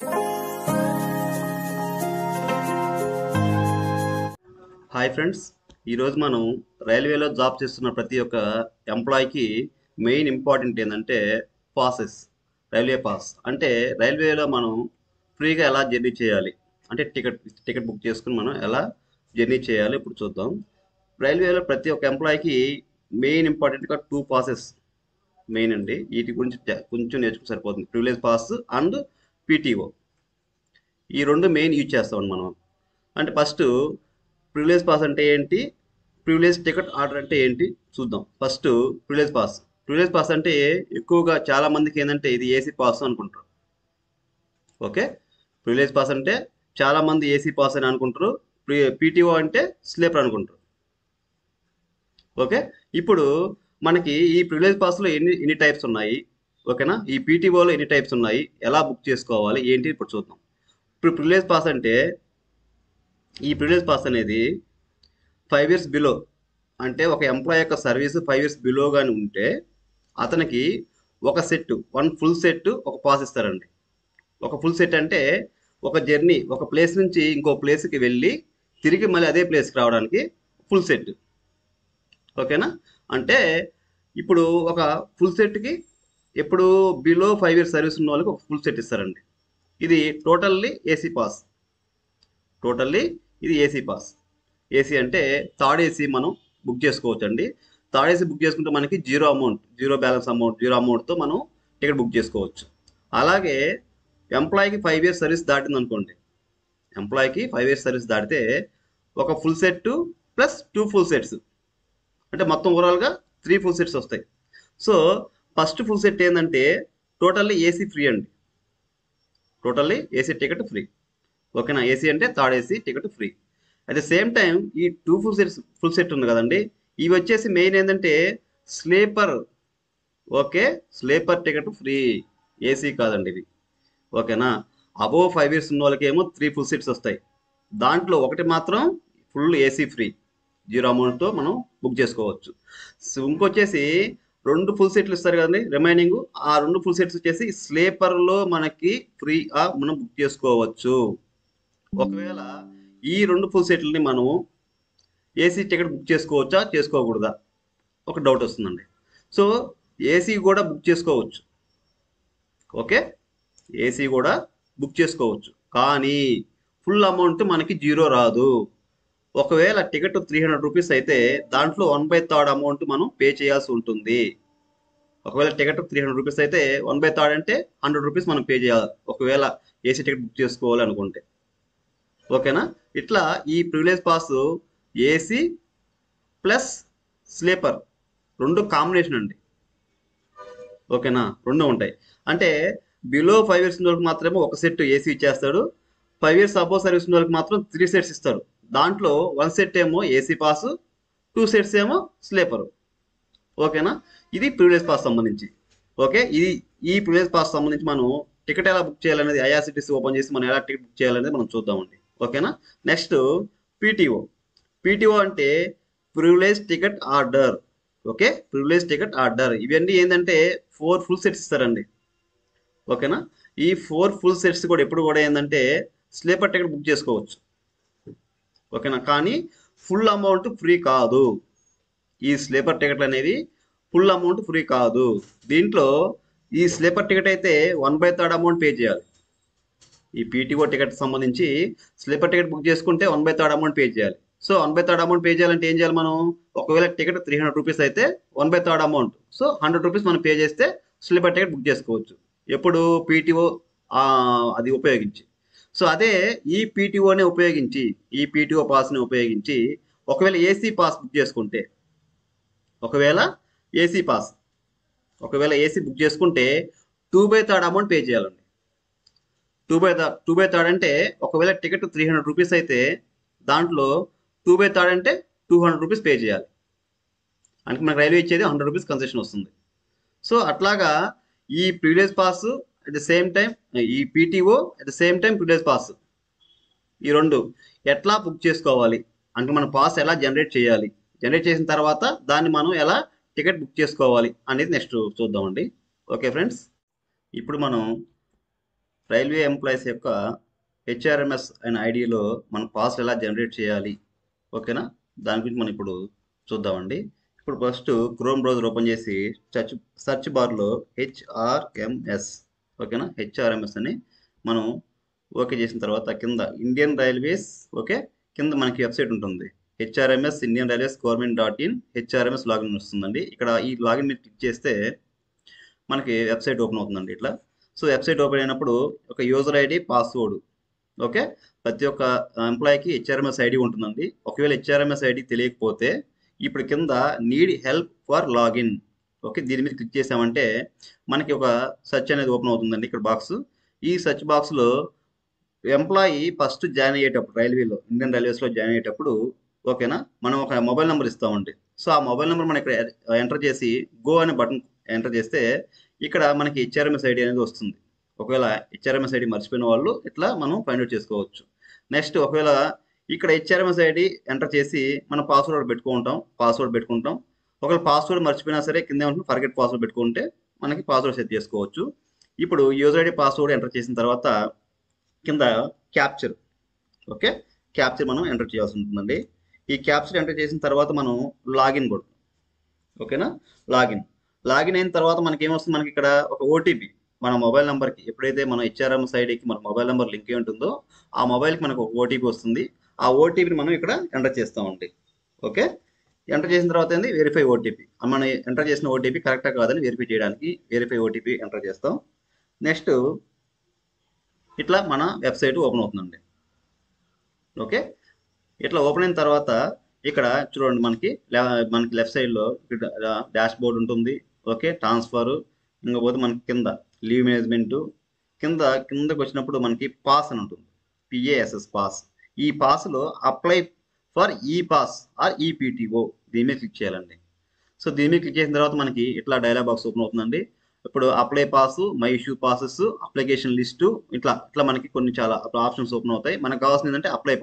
Hi friends, ఈరోజు మనం రైల్వేలో జాబ్ చేస్తున్న ప్రతి ఒక్క ఎంప్లాయీకి మెయిన్ ఇంపార్టెంట్ ఏంటంటే పాసెస్. రైల్వే పాస్ అంటే రైల్వేలో మనం ఫ్రీగా ఎలా జర్నీ చేయాలి, అంటే టికెట్ బుక్ చేసుకుని మనం ఎలా జర్నీ చేయాలి ఇప్పుడు చూద్దాం. రైల్వేలో ప్రతి ఒక్క ఎంప్లాయీకి మెయిన్ ఇంపార్టెంట్గా 2 పాసెస్ మెయిన్ అండి. వీటి గురించి కొంచెం నేర్చుకుని సరిపోతుంది. ప్రివిలేజ్ పాస్ అండ్ పీటీఓ, ఈ రెండు మెయిన్ యూజ్ చేస్తాం మనం. అంటే ఫస్ట్ ప్రివిలేజ్ పాస్ అంటే ఏంటి, ప్రివిలేజ్ టికెట్ ఆర్డర్ అంటే ఏంటి చూద్దాం. First privilege pass. Privilege pass అంటే ఎక్కువగా చాలా మందికి ఏంటంటే ఇది ఏసీ పాస్ అనుకుంటారు. ఓకే, ప్రివిలేజ్ పాస్ అంటే చాలా మంది ఏసీ పాస్ అని అనుకుంటారు. పీటీఓ అంటే స్లీపర్ అనుకుంటారు. ఓకే, ఇప్పుడు మనకి ఈ ప్రివిలేజ్ పాస్లో ఎన్ని టైప్స్ ఉన్నాయి, ఓకేనా, ఈ పీటీఓలో ఎన్ని టైప్స్ ఉన్నాయి, ఎలా బుక్ చేసుకోవాలి ఏంటి ఇప్పుడు చూద్దాం. ఇప్పుడు ప్రివిలేజ్ పాస్ అంటే ఈ ప్రివిలేజ్ పాస్ అనేది 5 years బిలో, అంటే ఒక ఎంప్లాయ్ యొక్క సర్వీస్ 5 years బిలో కానీ ఉంటే అతనికి ఒక సెట్, 1 full సెట్ ఒక పాస్ ఇస్తారండి. ఒక ఫుల్ సెట్ అంటే ఒక జర్నీ, ఒక ప్లేస్ నుంచి ఇంకో ప్లేస్కి వెళ్ళి తిరిగి మళ్ళీ అదే ప్లేస్కి రావడానికి ఫుల్ సెట్. ఓకేనా, అంటే ఇప్పుడు ఒక ఫుల్ సెట్కి ఎప్పుడు బిలో 5 years సర్వీస్ ఉన్న వాళ్ళకి ఒక ఫుల్ సెట్ ఇస్తారండి. ఇది టోటల్లీ ఏసీ పాస్. టోటల్లీ ఇది ఏసీ పాస్. ఏసీ అంటే థర్డ్ ఏసీ మనం బుక్ చేసుకోవచ్చు అండి. థర్డ్ ఏసీ బుక్ చేసుకుంటే మనకి జీరో బ్యాలెన్స్ అమౌంట్, జీరో అమౌంట్తో మనం టికెట్ బుక్ చేసుకోవచ్చు. అలాగే ఎంప్లాయీకి 5 years సర్వీస్ దాటింది అనుకోండి, ఎంప్లాయీకి 5 years సర్వీస్ దాటితే ఒక full set plus 2 full sets, అంటే మొత్తం ఓవరాల్గా 3 full సెట్స్ వస్తాయి. సో ఫస్ట్ ఫుల్ సెట్ ఏంటంటే టోటల్లీ ఏసీ ఫ్రీ అండి. Totally AC ticket free. ఓకేనా, ఏసీ అంటే third AC ticket free. At the same time ఈ 2 ఫుల్ సెట్ ఉంది కదండి, ఇవి వచ్చేసి మెయిన్ ఏంటంటే sleeper. Okay, sleeper ticket free, AC కాదండి ఇవి. ఓకేనా, అబోవ్ 5 years ఉన్న వాళ్ళకి ఏమో 3 full సెట్స్ వస్తాయి. దాంట్లో ఒకటి మాత్రం ఫుల్ ఏసీ ఫ్రీ, జీరో అమౌంట్తో మనం బుక్ చేసుకోవచ్చు. సో ఇంకొచ్చేసి 2 full సెట్లు ఇస్తారు కదండి రిమైనింగ్, ఆ 2 full సెట్స్ వచ్చేసి స్లీపర్లో మనకి ఫ్రీగా మనం బుక్ చేసుకోవచ్చు. ఒకవేళ ఈ 2 full సెట్లని మనం ఏసీ టికెట్ బుక్ చేసుకోవచ్చా చేసుకోకూడదా ఒక డౌట్ వస్తుందండి. సో ఏసీ కూడా బుక్ చేసుకోవచ్చు. ఓకే, ఏసీ కూడా బుక్ చేసుకోవచ్చు, కానీ ఫుల్ అమౌంట్ మనకి జీరో రాదు. ఒకవేళ టికెట్ 300 రూపీస్ అయితే దాంట్లో 1/3 అమౌంట్ మనం పే చేయాల్సి ఉంటుంది. ఒకవేళ టికెట్ 300 రూపీస్ అయితే 1/3 అంటే 100 రూపీస్ మనం పే చేయాలి, ఒకవేళ ఏసీ టికెట్ బుక్ చేసుకోవాలి అనుకుంటే. ఓకేనా, ఇట్లా ఈ privilege pass AC plus sleeper రెండు కాంబినేషన్ అండి. ఓకేనా, రెండు ఉంటాయి. అంటే బిలో 5 years ఉన్న వాళ్ళకి మాత్రమే ఒక సెట్ ఏసీ ఇచ్చేస్తాడు. 5 years అబోవ్ సర్వీస్ ఉన్న వాళ్ళకి మాత్రం 3 సెట్స్ ఇస్తాడు. దాంట్లో 1 సెట్ ఏమో ఏసీ పాస్, 2 సెట్స్ ఏమో స్లీపరు. ఓకేనా, ఇది ప్రివిలేజ్ పాస్ సంబంధించి. ఓకే, ఈ ప్రివిలేజ్ పాస్ సంబంధించి మనం టికెట్ ఎలా బుక్ చేయాలనేది ఐఆర్సిటీసీ ఓపెన్ చేసి మనం ఎలా టికెట్ బుక్ చేయాలనేది మనం చూద్దామండి. ఓకేనా, నెక్స్ట్ పీటీఓ. పీటీఓ అంటే privilege ticket order. Okay, privilege ticket order ఇవన్నీ ఏంటంటే 4 full సెట్స్ ఇస్తారండి. ఓకేనా, ఈ 4 full సెట్స్ కూడా ఎప్పుడు కూడా ఏంటంటే స్లీపర్ టికెట్ బుక్ చేసుకోవచ్చు. ఓకేనా, కానీ ఫుల్ అమౌంట్ ఫ్రీ కాదు. ఈ స్లీపర్ టికెట్లు అనేవి ఫుల్ అమౌంట్ ఫ్రీ కాదు. దీంట్లో ఈ స్లీపర్ టికెట్ అయితే 1/3 అమౌంట్ పే చేయాలి. ఈ పీటీఓ టికెట్ సంబంధించి స్లీపర్ టికెట్ బుక్ చేసుకుంటే 1/3 అమౌంట్ పే చేయాలి. సో 1/3 అమౌంట్ పే చేయాలంటే ఏం చేయాలి మనం, ఒకవేళ టికెట్ 300 రూపీస్ అయితే 1/3 అమౌంట్, సో 100 రూపీస్ మనం పే చేస్తే స్లీపర్ టికెట్ బుక్ చేసుకోవచ్చు. ఎప్పుడు పీటీఓ అది ఉపయోగించి. సో అదే ఈ పీటీఓని ఉపయోగించి, ఈ పీటీఓ పాస్ని ఉపయోగించి ఒకవేళ ఏసీ పాస్ బుక్ చేసుకుంటే, ఒకవేళ ఏసీ పాస్, ఒకవేళ ఏసీ బుక్ చేసుకుంటే 2/3 అమౌంట్ పే చేయాలండి. 2/3 అంటే ఒకవేళ టికెట్ 300 రూపీస్ అయితే దాంట్లో 2/3 అంటే 200 రూపీస్ పే చేయాలి. అంటే మనకు రైల్వే ఇచ్చేది 100 రూపీస్ కన్సెషన్ వస్తుంది. సో అట్లాగా ఈ privilege pass at the same time, ఈ PTO at the same time privilege pass, ఈ రెండు ఎట్లా బుక్ చేసుకోవాలి అంటే మన పాస్ ఎలా జనరేట్ చేయాలి, జనరేట్ చేసిన తర్వాత దాన్ని మనం ఎలా టికెట్ బుక్ చేసుకోవాలి అనేది నెక్స్ట్ చూద్దామండి. ఓకే ఫ్రెండ్స్, ఇప్పుడు మనం రైల్వే ఎంప్లాయీస్ యొక్క హెచ్ఆర్ఎంఎస్ అనే ఐడిలో మన పాస్ ఎలా జనరేట్ చేయాలి, ఓకేనా? దాని గురించి మనం ఇప్పుడు చూద్దామండి. ఇప్పుడు ఫస్ట్ క్రోమ్ బ్రౌజర్ ఓపెన్ చేసి సెర్చ్ బార్లో హెచ్ఆర్ఎంఎస్, ఓకేనా, హెచ్ఆర్ఎంఎస్ అని మనం ఓకే చేసిన తర్వాత కింద ఇండియన్ రైల్వేస్, ఓకే, కింద మనకి వెబ్సైట్ ఉంటుంది HRMS Indian Railways government HRMS login వస్తుందండి. ఇక్కడ ఈ లాగిన్ మీద క్లిక్ చేస్తే మనకి వెబ్సైట్ ఓపెన్ అవుతుందండి ఇట్లా. సో వెబ్సైట్ ఓపెన్ అయినప్పుడు ఒక యూజర్ ఐడి, పాస్వర్డ్, ఓకే, ప్రతి ఒక్క ఎంప్లాయీకి హెచ్ఆర్ఎంఎస్ ఐడి ఉంటుందండి. ఒకవేళ హెచ్ఆర్ఎంఎస్ ఐడి తెలియకపోతే ఇప్పుడు కింద need help for login, okay, దీని మీద క్లిక్ చేసామంటే మనకి ఒక సెర్చ్ అనేది ఓపెన్ అవుతుందండి. ఇక్కడ బాక్స్, ఈ సెర్చ్ బాక్స్లో ఎంప్లాయీ ఫస్ట్ జాయిన్ అయ్యేటప్పుడు రైల్వేలో, ఇండియన్ రైల్వేస్లో జాయిన్ అయ్యేటప్పుడు, ఓకేనా, మనం ఒక మొబైల్ నెంబర్ ఇస్తామండి. సో ఆ మొబైల్ నెంబర్ మనం ఇక్కడ ఎంటర్ చేసి గో అనే బటన్ ఎంటర్ చేస్తే ఇక్కడ మనకి హెచ్ఆర్ఎంఎస్ ఐడి అనేది వస్తుంది. ఒకవేళ హెచ్ఆర్ఎంఎస్ ఐడి మర్చిపోయిన వాళ్ళు ఇట్లా మనం ఫైండ్ అవుట్ చేసుకోవచ్చు. నెక్స్ట్ ఒకవేళ ఇక్కడ హెచ్ఆర్ఎంఎస్ ఐడి ఎంటర్ చేసి మనం పాస్వర్డ్ పెట్టుకుంటాం. ఒకవేళ పాస్వర్డ్ మర్చిపోయినా సరే కింద ఏమంటుంది ఫర్గెట్ పాస్వర్డ్ పెట్టుకుంటే మనకి పాస్వర్డ్ సెట్ చేసుకోవచ్చు. ఇప్పుడు యూజర్ ఐడి, పాస్వర్డ్ ఎంటర్ చేసిన తర్వాత కింద క్యాప్చర్, ఓకే, క్యాప్చర్ మనం ఎంటర్ చేయాల్సి ఉంటుందండి. ఈ క్యాప్చర్ ఎంటర్ చేసిన తర్వాత మనం లాగిన్ కూడా, ఓకేనా, లాగిన్ అయిన తర్వాత మనకి ఏమొస్తుంది, మనకి ఇక్కడ ఒక ఓటీపీ మన మొబైల్ నెంబర్కి, ఎప్పుడైతే మన హెచ్ఆర్ఎంఎస్ ఐడికి మన మొబైల్ నెంబర్ లింక్ అయి ఉంటుందో ఆ మొబైల్కి మనకు ఒక ఓటీపీ వస్తుంది. ఆ ఓటీపీని మనం ఇక్కడ ఎంటర్ చేస్తామండి. ఓకే, ఎంటర్ చేసిన తర్వాత ఏంది వెరిఫై ఓటీపీ, మనం ఎంటర్ చేసిన ఓటీపీ కరెక్టా కాదని వెరిఫై చేయడానికి వెరిఫై ఓటీపీ ఎంటర్ చేస్తాం. నెక్స్ట్ ఇట్లా మన వెబ్సైట్ ఓపెన్ అవుతుందండి. ఓకే, ఇట్లా ఓపెన్ అయిన తర్వాత ఇక్కడ చూడండి మనకి లెఫ్ట్ సైడ్లో డాష్ బోర్డ్ ఉంటుంది, ఓకే, ట్రాన్స్ఫర్, ఇంకపోతే మనకి కింద లీవ్ మేనేజ్మెంట్, కిందకి వచ్చినప్పుడు మనకి పాస్ అని ఉంటుంది, పిఏఎస్ఎస్ పాస్. ఈ పాస్లో అప్లై ఫర్ ఈ పాస్ ఆర్ ఈపీటీఓ దీని మీద క్లిక్ చేయాలండి. సో దీని మీద క్లిక్ చేసిన తర్వాత మనకి ఇట్లా డైలాగ్ బాక్స్ ఓపెన్ అవుతుందండి. ఇప్పుడు apply pass, my issue passes, application list, ఇట్లా మనకి కొన్ని చాలా ఆప్షన్స్ ఓపెన్ అవుతాయి. మనకు కావాల్సింది ఏంటంటే apply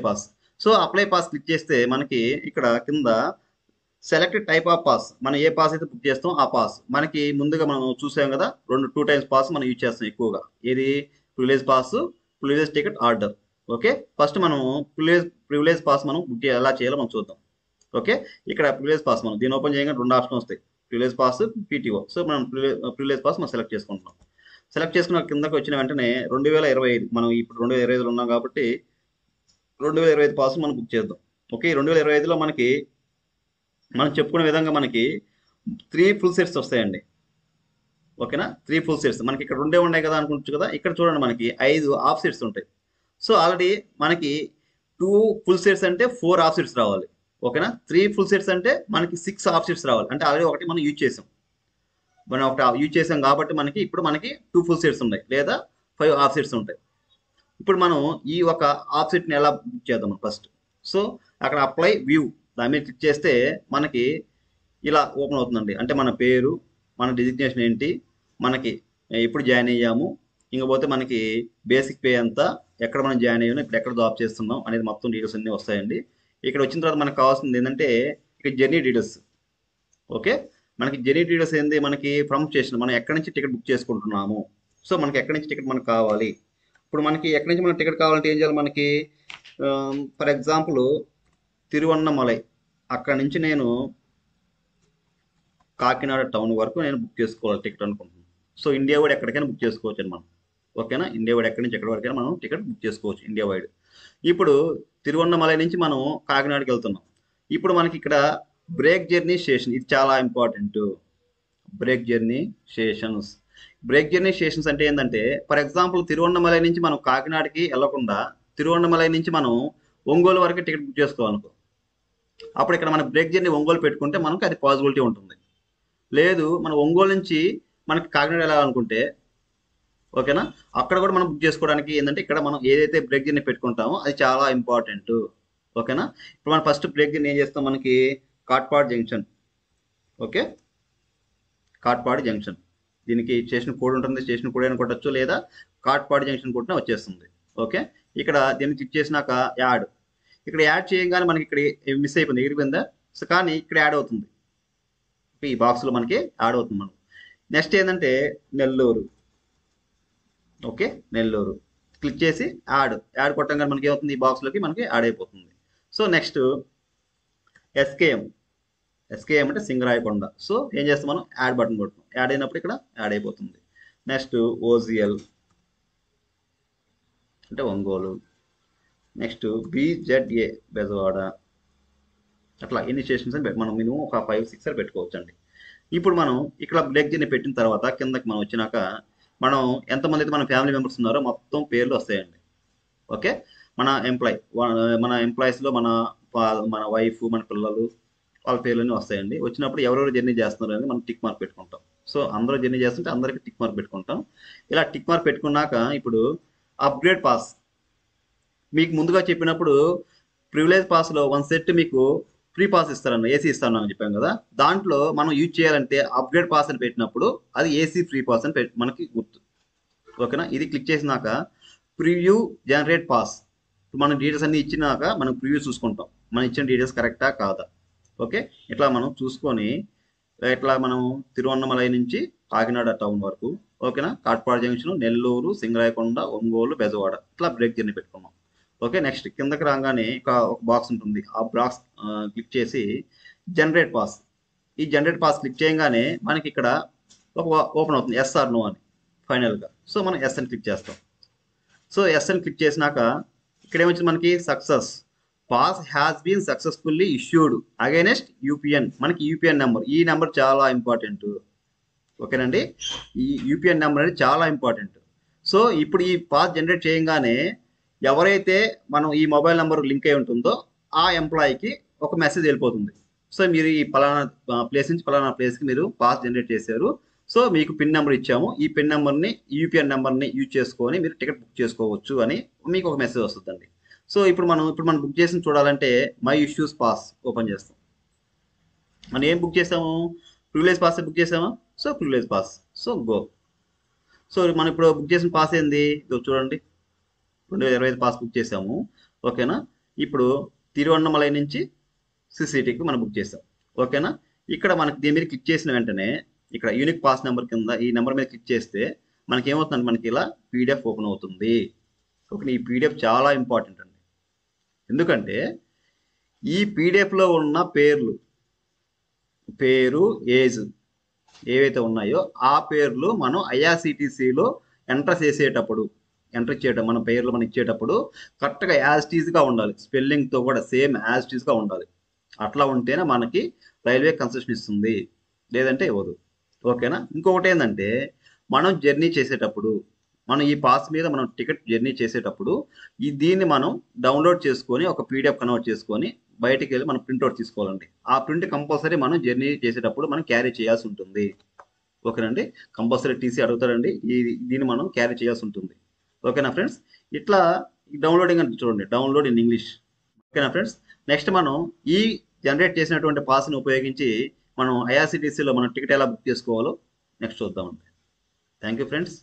pass. So apply pass click చేస్తే మనకి ఇక్కడ కింద సెలెక్ట్ టైప్ ఆఫ్ పాస్, మనం ఏ పాస్ అయితే బుక్ చేస్తాం ఆ పాస్ మనకి ముందుగా మనం చూసాం కదా, 2 టైమ్స్ పాస్ మనం యూజ్ చేస్తాం ఎక్కువగా. ఏది privilege pass, privilege ticket order. Okay, first మనం ప్రివిలేజ్ పాస్ మనం బుక్ ఎలా చేయాలో మనం చూద్దాం. ఓకే, ఇక్కడ ప్రివిలేజ్ పాస్ మనం దీన్ని ఓపెన్ చేయగానే 2 ఆప్షన్ వస్తాయి, ప్రివిలేజ్ పాస్, పీటీఓ. సో మనం ప్రివిలేజ్ పాస్ మనం సెలెక్ట్ చేసుకుంటున్నాం. సెలెక్ట్ చేసుకున్న కిందకి వచ్చిన వెంటనే 2025, మనం ఇప్పుడు 2025లో ఉన్నాం కాబట్టి 2025 పాస్ మనం బుక్ చేద్దాం. ఓకే, 2025లో మనకి మనం చెప్పుకునే విధంగా మనకి 3 ఫుల్ సెట్స్ వస్తాయండి. ఓకేనా, 3 ఫుల్ సెట్స్ మనకి ఇక్కడ 2 ఉన్నాయి కదా అనుకుంటు కదా, ఇక్కడ చూడండి మనకి 5 హాఫ్ సెట్స్ ఉంటాయి. సో ఆల్రెడీ మనకి 2 ఫుల్ సెట్స్ అంటే 4 హాఫ్ సెట్స్ రావాలి. ఓకేనా, 3 ఫుల్ సెట్స్ అంటే మనకి 6 హాఫ్ సెట్స్ రావాలి. అంటే ఆల్రెడీ ఒకటి మనం యూజ్ చేసాం కాబట్టి మనకి ఇప్పుడు 2 ఫుల్ సెట్స్ ఉన్నాయి లేదా 5 హాఫ్ సెట్స్ ఉంటాయి. ఇప్పుడు మనం ఈ ఒక హాఫ్ సెట్ని ఎలా బుక్ చేద్దాం ఫస్ట్. సో అక్కడ అప్లై వ్యూ దాని మీద క్లిక్ చేస్తే మనకి ఇలా ఓపెన్ అవుతుందండి. అంటే మన పేరు, మన డిజిగ్నేషన్ ఏంటి, మనకి ఎప్పుడు జాయిన్ అయ్యాము, ఇంకపోతే మనకి బేసిక్ పే ఎంత, ఎక్కడ మనం జాయిన్ అయ్యాము, ఇప్పుడు ఎక్కడ జాబ్ చేస్తున్నాం అనేది మొత్తం డీటెయిల్స్ అన్నీ వస్తాయండి. ఇక్కడ వచ్చిన తర్వాత మనకు కావాల్సింది ఏంటంటే ఇక్కడ జర్నీ డీటెయిల్స్. ఓకే, మనకి జర్నీ డీటెయిల్స్ ఏంది, మనకి ఫ్రమ్ స్టేషన్ మనం ఎక్కడి నుంచి టికెట్ బుక్ చేసుకుంటున్నాము. సో మనకి ఎక్కడి నుంచి టికెట్ మనకు కావాలి. ఇప్పుడు మనకి ఎక్కడి నుంచి మనకి టికెట్ కావాలంటే ఏం చేయాలి, మనకి ఫర్ ఎగ్జాంపుల్ తిరువన్నమలై అక్కడి నుంచి నేను కాకినాడ టౌన్ వరకు నేను బుక్ చేసుకోవాలి టికెట్ అనుకుంటున్నాను. సో ఇండియా వైడ్ ఎక్కడికైనా బుక్ చేసుకోవచ్చు అని మనం. ఓకేనా, ఇండియా వైడ్ ఎక్కడి నుంచి ఎక్కడి వరకైనా మనం టికెట్ బుక్ చేసుకోవచ్చు ఇండియా వైడ్. ఇప్పుడు తిరువన్నమలై నుంచి మనం కాకినాడకి వెళ్తున్నాం. ఇప్పుడు మనకి ఇక్కడ బ్రేక్ జర్నీ స్టేషన్, ఇది చాలా ఇంపార్టెంట్. బ్రేక్ జర్నీ స్టేషన్స్ అంటే ఏంటంటే ఫర్ ఎగ్జాంపుల్ తిరువన్నమలై నుంచి మనం కాకినాడకి వెళ్లకుండా తిరువన్నమలై నుంచి మనం ఒంగోలు వరకు టికెట్ బుక్ చేసుకోవాలనుకో, అప్పుడు ఇక్కడ మన బ్రేక్ జర్నీ ఒంగోలు పెట్టుకుంటే మనకు అది పాసిబిలిటీ ఉంటుంది. లేదు మనం ఒంగోలు నుంచి మనకి కాకినాడ వెళ్ళాలనుకుంటే, ఓకేనా, అక్కడ కూడా మనం బుక్ చేసుకోవడానికి ఏంటంటే ఇక్కడ మనం ఏదైతే బ్రేక్ జర్నీ పెట్టుకుంటామో అది చాలా ఇంపార్టెంట్. ఓకేనా, ఇప్పుడు మనం ఫస్ట్ బ్రేక్ జర్నీ ఏం చేస్తాం, మనకి Katpadi junction. Okay, Katpadi junction, దీనికి స్టేషన్ కోడ్ ఉంటుంది, స్టేషన్ కోడ్ అయినా కొట్టచ్చు లేదా కాట్పాడ్ జంక్షన్ కొట్టినా వచ్చేస్తుంది. ఓకే, ఇక్కడ దీన్ని క్లిక్ చేసినాక ఇక్కడ యాడ్ చేయగానే మనకి ఇక్కడ మిస్ అయిపోయింది, ఎగిరిపోయిందా. సో కానీ ఇక్కడ యాడ్ అవుతుంది, ఈ బాక్స్లో మనకి యాడ్ అవుతుంది. మనం నెక్స్ట్ ఏంటంటే నెల్లూరు. ఓకే, నెల్లూరు క్లిక్ చేసి యాడ్ కొట్టంగానే మనకి ఏమవుతుంది, ఈ బాక్స్లోకి మనకి యాడ్ అయిపోతుంది. So next SKM. ఎస్కేఎం అంటే సింగరాయకొండ. సో ఏం చేస్తాం, మనం యాడ్ బటన్ కొడతాం. యాడ్ అయినప్పుడు ఇక్కడ యాడ్ అయిపోతుంది. నెక్స్ట్ ఓజిఎల్ అంటే ఒంగోలు. నెక్స్ట్ బిజెడ్ఏ బెజవాడ. అట్లా ఎన్ని స్టేషన్స్ అని మనం మినిమం ఒక 5-6 అని పెట్టుకోవచ్చు అండి. ఇప్పుడు మనం ఇక్కడ బ్రేక్ జర్నీ పెట్టిన తర్వాత కిందకి మనం వచ్చినాక మనం ఎంతమంది అయితే మన ఫ్యామిలీ మెంబర్స్ ఉన్నారో మొత్తం పేర్లు వస్తాయండి. ఓకే, మన ఎంప్లాయీస్లో మన వైఫ్, మన పిల్లలు, వాళ్ళ పేర్లన్నీ వస్తాయండి. వచ్చినప్పుడు ఎవరెవరు జర్నీ చేస్తున్నారు అని మనం టిక్ మార్క్ పెట్టుకుంటాం. సో అందరూ జర్నీ చేస్తుంటే అందరికీ టిక్ మార్క్ పెట్టుకుంటాం. ఇలా టిక్ మార్క్ పెట్టుకున్నాక ఇప్పుడు అప్గ్రేడ్ పాస్ మీకు ముందుగా చెప్పినప్పుడు ప్రివిలేజ్ పాస్లో 1 సెట్ మీకు ఫ్రీ పాస్ ఇస్తారన్న, ఏసీ ఇస్తాను అని చెప్పాం కదా. దాంట్లో మనం యూజ్ చేయాలంటే అప్గ్రేడ్ పాస్ అని పెట్టినప్పుడు అది ఏసీ ఫ్రీ పాస్ అని మనకి గుర్తు. ఓకేనా, ఇది క్లిక్ చేసినాక ప్రివ్యూ జనరేట్ పాస్. మనం డీటెయిల్స్ అన్ని ఇచ్చినాక మనం ప్రివ్యూ చూసుకుంటాం, మనం ఇచ్చిన డీటెయిల్స్ కరెక్టా కాదా. ఓకే, ఇట్లా మనం చూసుకొని ఇట్లా మనం తిరువన్నమలై నుంచి కాకినాడ టౌన్ వరకు, ఓకేనా, కాట్పాడు జంక్షన్, నెల్లూరు, సింగరాయకొండ, ఒంగోలు, బెజవాడ ఇట్లా బ్రేక్ జర్నీ పెట్టుకున్నాం. ఓకే, నెక్స్ట్ కిందకి రాగానే ఒక బాక్స్ ఉంటుంది. ఆ బాక్స్ క్లిక్ చేసి జనరేట్ పాస్. ఈ జనరేట్ పాస్ క్లిక్ చేయగానే మనకి ఇక్కడ ఒక ఓపెన్ అవుతుంది, ఎస్ ఆర్ నో అని ఫైనల్గా. సో మనం ఎస్ అని క్లిక్ చేస్తాం. సో ఎస్ అని క్లిక్ చేసినాక ఇక్కడ ఏమొచ్చింది మనకి, success pass has been successfully issued against UPN. మనకి యూపీఎన్ నెంబర్, ఈ నెంబర్ చాలా ఇంపార్టెంట్. ఓకేనండి, ఈ యూపీఎన్ నెంబర్ అనేది చాలా ఇంపార్టెంట్. సో ఇప్పుడు ఈ పాస్ జనరేట్ చేయగానే ఎవరైతే మనం ఈ మొబైల్ నెంబర్ లింక్ అయి ఉంటుందో ఆ ఎంప్లాయీకి ఒక మెసేజ్ వెళ్ళిపోతుంది. సో మీరు ఈ పలానా ప్లేస్ నుంచి పలానా ప్లేస్కి మీరు పాస్ జనరేట్ చేశారు, సో మీకు పిన్ నెంబర్ ఇచ్చాము, ఈ పిన్ నెంబర్ని, యూపీఎన్ నెంబర్ని యూజ్ చేసుకొని మీరు టికెట్ బుక్ చేసుకోవచ్చు అని మీకు ఒక మెసేజ్ వస్తుందండి. సో ఇప్పుడు మనం బుక్ చేసి చూడాలంటే మై ఇష్యూస్ పాస్ ఓపెన్ చేస్తాం. మనం ఏం బుక్ చేసాము, ప్రివిలేజ్ పాస్ బుక్ చేసామా. So privilege pass, so go. So మనం ఇప్పుడు బుక్ చేసిన పాస్ ఏంది, చూడండి 2025 పాస్ బుక్ చేసాము. ఓకేనా, ఇప్పుడు తిరువన్నమలై నుంచి సిసిటీకి మనం బుక్ చేసాం. ఓకేనా, ఇక్కడ మనకి దీని మీద క్లిక్ చేసిన వెంటనే ఇక్కడ యూనిక్ పాస్ నెంబర్ కింద ఈ నెంబర్ మీద క్లిక్ చేస్తే మనకి ఏమవుతుందంటే మనకి ఇలా పీడిఎఫ్ ఓపెన్ అవుతుంది. ఓకే, ఈ పీడిఎఫ్ చాలా ఇంపార్టెంట్ అండి. ఎందుకంటే ఈ పీడిఎఫ్లో ఉన్న పేరు ఏజ్ ఏవైతే ఉన్నాయో ఆ పేర్లు మనం ఐఆర్సిటీసీలో ఎంటర్ చేయడం, మన పేర్లు మనం ఇచ్చేటప్పుడు కరెక్ట్గా యాజ్ టీజ్గా ఉండాలి, స్పెల్లింగ్తో కూడా సేమ్ యాజ్ టీజ్గా ఉండాలి. అట్లా ఉంటేనే మనకి రైల్వే కన్సెషన్ ఇస్తుంది, లేదంటే ఇవ్వదు. ఓకేనా, ఇంకొకటి ఏంటంటే మనం జర్నీ చేసేటప్పుడు మనం ఈ పాస్ మీద మనం టికెట్ జర్నీ చేసేటప్పుడు దీన్ని మనం డౌన్లోడ్ చేసుకొని ఒక పీడిఎఫ్ కన్వర్ట్ చేసుకొని బయటికి వెళ్ళి మనం ప్రింట్అవుట్ తీసుకోవాలండి. ఆ ప్రింట్ కంపల్సరీ మనం జర్నీ చేసేటప్పుడు మనం క్యారీ చేయాల్సి ఉంటుంది. ఓకేనండి, కంపల్సరీ టీసీ అడుగుతారండి, దీన్ని మనం క్యారీ చేయాల్సి ఉంటుంది. ఓకేనా ఫ్రెండ్స్, ఇట్లా డౌన్లోడింగ్ అంటే చూడండి, డౌన్లోడ్ ఇన్ ఇంగ్లీష్. ఓకేనా ఫ్రెండ్స్, నెక్స్ట్ మనం ఈ జనరేట్ చేసినటువంటి పాస్ని ఉపయోగించి మనం ఐఆర్సిటీసీలో మనం టికెట్ ఎలా బుక్ చేసుకోవాలో నెక్స్ట్ చూద్దామండి. Thank you friends.